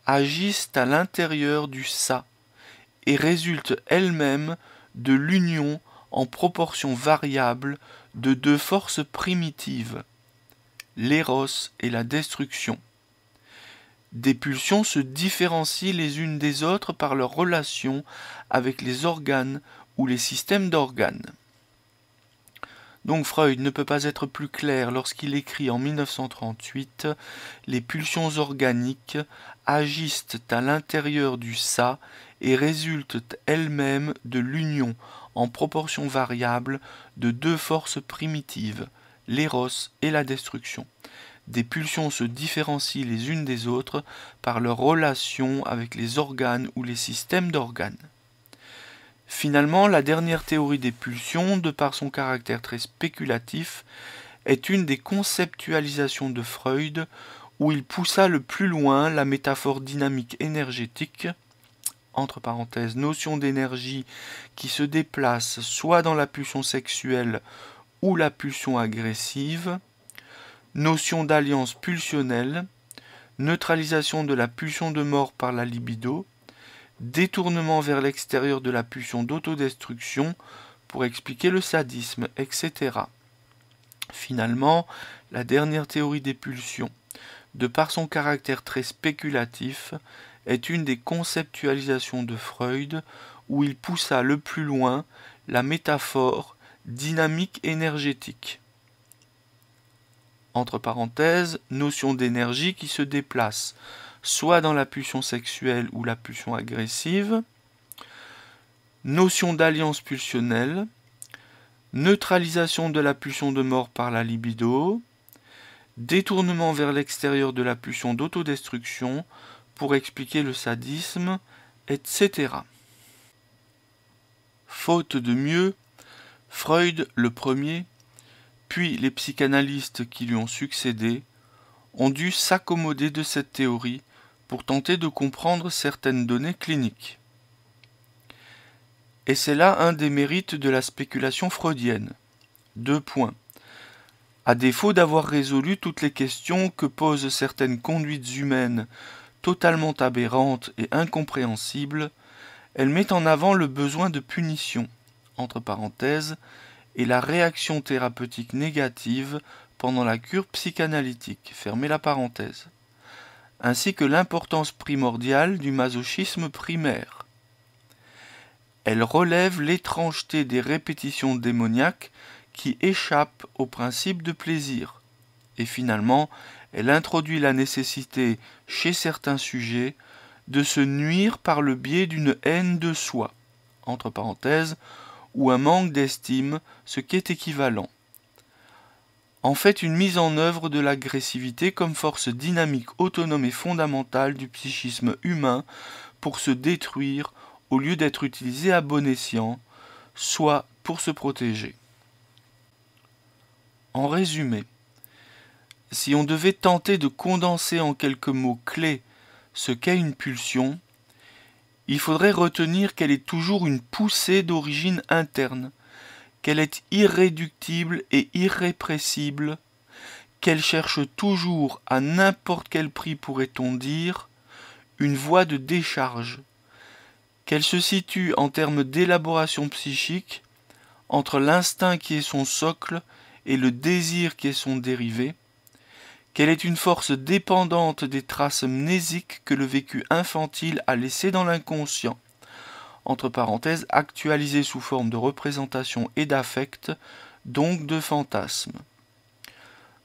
Speaker 1: agissent à l'intérieur du ça et résultent elles-mêmes de l'union en proportion variable de deux forces primitives, l'éros et la destruction. Des pulsions se différencient les unes des autres par leur relation avec les organes ou les systèmes d'organes. Donc Freud ne peut pas être plus clair lorsqu'il écrit en 1938 « Les pulsions organiques agissent à l'intérieur du ça et résultent elles-mêmes de l'union en proportion variable de deux forces primitives, l'éros et la destruction. Des pulsions se différencient les unes des autres par leur relation avec les organes ou les systèmes d'organes. » Finalement, la dernière théorie des pulsions, de par son caractère très spéculatif, est une des conceptualisations de Freud où il poussa le plus loin la métaphore dynamique énergétique, entre parenthèses, notion d'énergie qui se déplace soit dans la pulsion sexuelle ou la pulsion agressive, notion d'alliance pulsionnelle, neutralisation de la pulsion de mort par la libido, détournement vers l'extérieur de la pulsion d'autodestruction pour expliquer le sadisme, etc. Finalement, la dernière théorie des pulsions, de par son caractère très spéculatif, est une des conceptualisations de Freud où il poussa le plus loin la métaphore dynamique énergétique. Entre parenthèses, notion d'énergie qui se déplace soit dans la pulsion sexuelle ou la pulsion agressive, notion d'alliance pulsionnelle, neutralisation de la pulsion de mort par la libido, détournement vers l'extérieur de la pulsion d'autodestruction pour expliquer le sadisme, etc. Faute de mieux, Freud le premier, puis les psychanalystes qui lui ont succédé, ont dû s'accommoder de cette théorie pour tenter de comprendre certaines données cliniques. Et c'est là un des mérites de la spéculation freudienne. 2 points. À défaut d'avoir résolu toutes les questions que posent certaines conduites humaines totalement aberrantes et incompréhensibles, elle met en avant le besoin de punition, entre parenthèses, et la réaction thérapeutique négative pendant la cure psychanalytique, fermez la parenthèse, ainsi que l'importance primordiale du masochisme primaire. Elle relève l'étrangeté des répétitions démoniaques qui échappent au principe de plaisir, et finalement, elle introduit la nécessité, chez certains sujets, de se nuire par le biais d'une haine de soi, entre parenthèses, ou un manque d'estime, ce qui est équivalent. En fait, une mise en œuvre de l'agressivité comme force dynamique autonome et fondamentale du psychisme humain pour se détruire au lieu d'être utilisée à bon escient, soit pour se protéger. En résumé, si on devait tenter de condenser en quelques mots clés ce qu'est une pulsion, il faudrait retenir qu'elle est toujours une poussée d'origine interne, qu'elle est irréductible et irrépressible, qu'elle cherche toujours, à n'importe quel prix pourrait-on dire, une voie de décharge, qu'elle se situe en termes d'élaboration psychique entre l'instinct qui est son socle et le désir qui est son dérivé, qu'elle est une force dépendante des traces mnésiques que le vécu infantile a laissées dans l'inconscient, entre parenthèses, actualisées sous forme de représentation et d'affect, donc de fantasmes.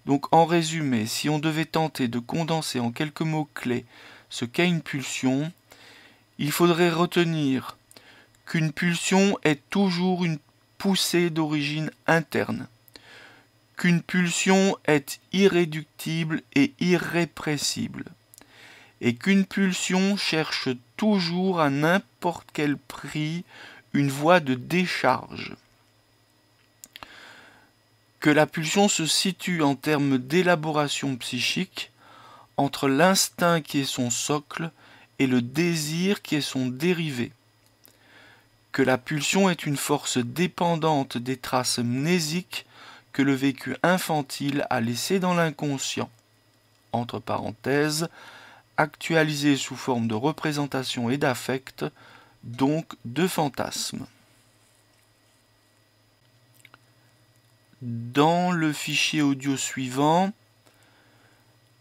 Speaker 1: Donc en résumé, si on devait tenter de condenser en quelques mots clés ce qu'est une pulsion, il faudrait retenir qu'une pulsion est toujours une poussée d'origine interne, qu'une pulsion est irréductible et irrépressible, et qu'une pulsion cherche toujours à n'importe quel prix une voie de décharge. que la pulsion se situe en termes d'élaboration psychique entre l'instinct qui est son socle et le désir qui est son dérivé, que la pulsion est une force dépendante des traces mnésiques que le vécu infantile a laissées dans l'inconscient, entre parenthèses, actualisées sous forme de représentation et d'affect, donc de fantasmes. Dans le fichier audio suivant,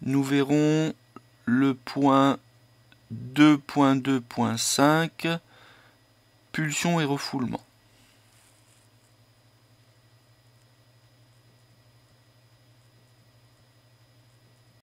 Speaker 1: nous verrons le point 2.2.5, pulsion et refoulement.